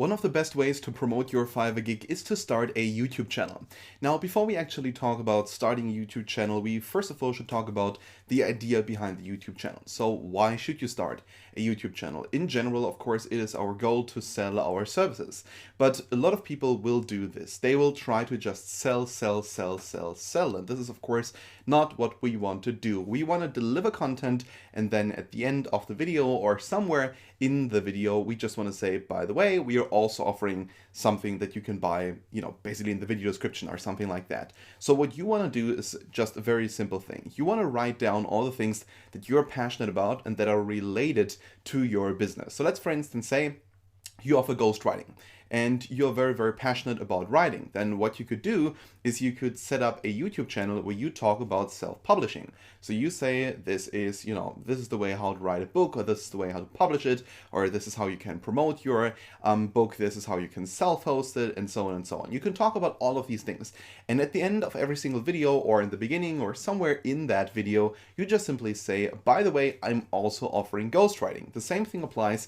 One of the best ways to promote your Fiverr gig is to start a YouTube channel. Now, before we actually talk about starting a YouTube channel, we first of all should talk about the idea behind the YouTube channel. So why should you start a YouTube channel? In general, of course, it is our goal to sell our services. But a lot of people will do this. They will try to just sell. And this is, of course, not what we want to do. We want to deliver content, and then at the end of the video or somewhere in the video, we just want to say, by the way, we are also offering something that you can buy, basically in the video description or something like that. So what you want to do is just a very simple thing. You want to write down all the things that you're passionate about and that are related to your business. So let's, for instance, say you offer ghostwriting and you're very, very passionate about writing. Then what you could do is you could set up a YouTube channel where you talk about self-publishing. So you say, this is the way how to write a book, or this is the way how to publish it, or this is how you can promote your book, this is how you can self-host it, and so on and so on. You can talk about all of these things. And at the end of every single video, or in the beginning, or somewhere in that video, you just simply say, by the way, I'm also offering ghostwriting. The same thing applies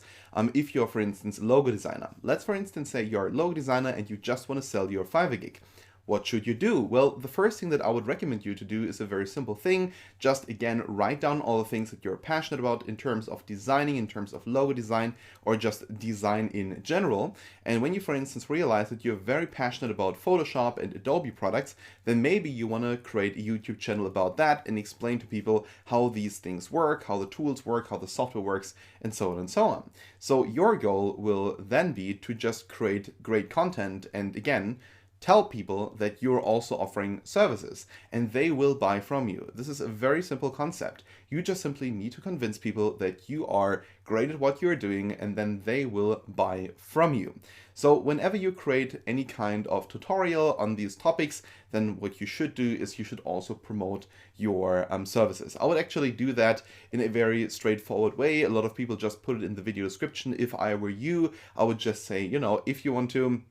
if you're, for instance, a logo designer. Let's, for instance, say you're a logo designer and you just want to sell your Fiverr gig. What should you do? Well, the first thing that I would recommend you to do is a very simple thing. Just, again, write down all the things that you're passionate about in terms of designing, in terms of logo design, or just design in general. And when you, for instance, realize that you're very passionate about Photoshop and Adobe products, then maybe you want to create a YouTube channel about that and explain to people how these things work, how the tools work, how the software works, and so on and so on. So your goal will then be to just create great content and, again, tell people that you're also offering services and they will buy from you. This is a very simple concept. You just simply need to convince people that you are great at what you're doing and then they will buy from you. So whenever you create any kind of tutorial on these topics, then what you should do is you should also promote your services. I would actually do that in a very straightforward way. A lot of people just put it in the video description. If I were you, I would just say, if you want to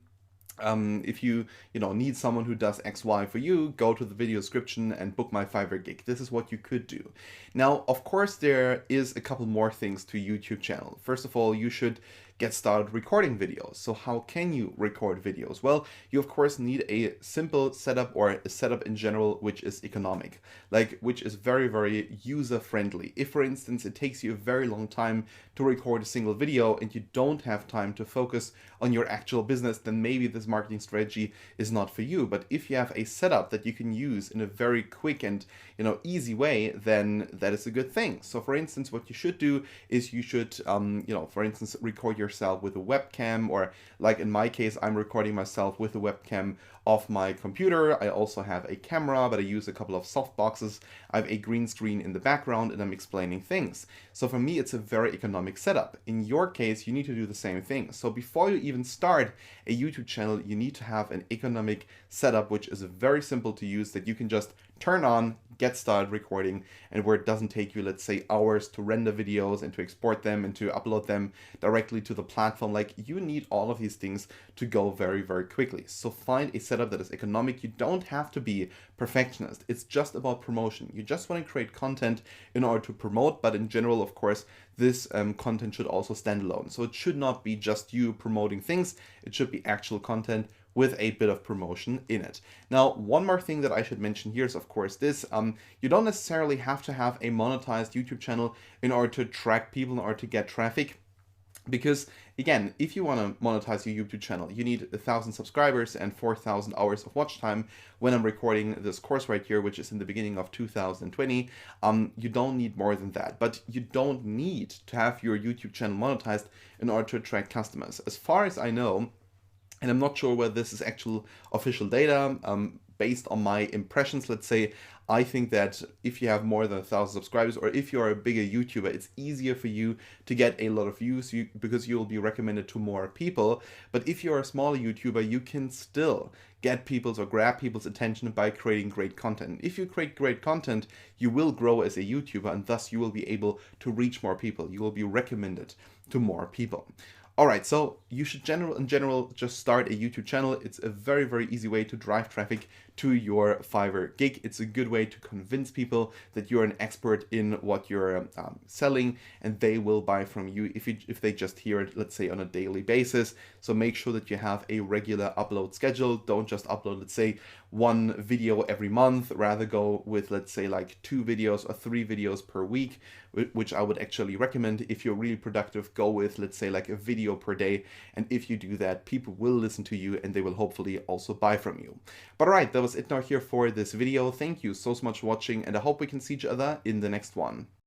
if you need someone who does XY for you, go to the video description and book my Fiverr gig. This is what you could do. Now, of course, there is a couple more things to YouTube channel. First of all, you should get started recording videos. So how can you record videos? Well, you of course need a simple setup, or a setup in general which is economic, which is very, very user friendly. If, for instance, it takes you a very long time to record a single video and you don't have time to focus on your actual business, then maybe this marketing strategy is not for you. But if you have a setup that you can use in a very quick and easy way, then that is a good thing. So for instance, what you should do is you should for instance, record yourself with a webcam, or like in my case, I'm recording myself with a webcam of my computer. I also have a camera, but I use a couple of soft boxes. I have a green screen in the background and I'm explaining things. So for me, it's a very economic setup. In your case, you need to do the same thing. So before you even start a YouTube channel, you need to have an economic setup, which is very simple to use, that you can just turn on, get started recording, and where it doesn't take you, let's say, hours to render videos and to export them and to upload them directly to the platform. You need all of these things to go very, very quickly. So find a setup that is economic. You don't have to be perfectionist. It's just about promotion. You just want to create content in order to promote, but in general, of course, this content should also stand alone. So it should not be just you promoting things. It should be actual content with a bit of promotion in it. Now, one more thing that I should mention here is, of course, this. You don't necessarily have to have a monetized YouTube channel in order to attract people, in order to get traffic. Because, again, if you want to monetize your YouTube channel, you need 1,000 subscribers and 4,000 hours of watch time. When I'm recording this course right here, which is in the beginning of 2020, you don't need more than that. But you don't need to have your YouTube channel monetized in order to attract customers. As far as I know, and I'm not sure whether this is actual official data, based on my impressions, let's say, I think that if you have more than 1,000 subscribers, or if you're a bigger YouTuber, it's easier for you to get a lot of views because you will be recommended to more people. But if you're a smaller YouTuber, you can still get people's or grab people's attention by creating great content. If you create great content, you will grow as a YouTuber, and thus you will be able to reach more people. You will be recommended to more people. All right, so you should in general just start a YouTube channel. It's a very, very easy way to drive traffic to your Fiverr gig. It's a good way to convince people that you're an expert in what you're selling, and they will buy from you if they just hear it, let's say, on a daily basis. So make sure that you have a regular upload schedule. Don't just upload, let's say, one video every month. Rather go with, let's say, like 2 videos or 3 videos per week, which I would actually recommend. If you're really productive, go with, let's say, like a video per day. And if you do that, people will listen to you and they will hopefully also buy from you. But all right, that was it now here for this video. Thank you so much for watching, and I hope we can see each other in the next one.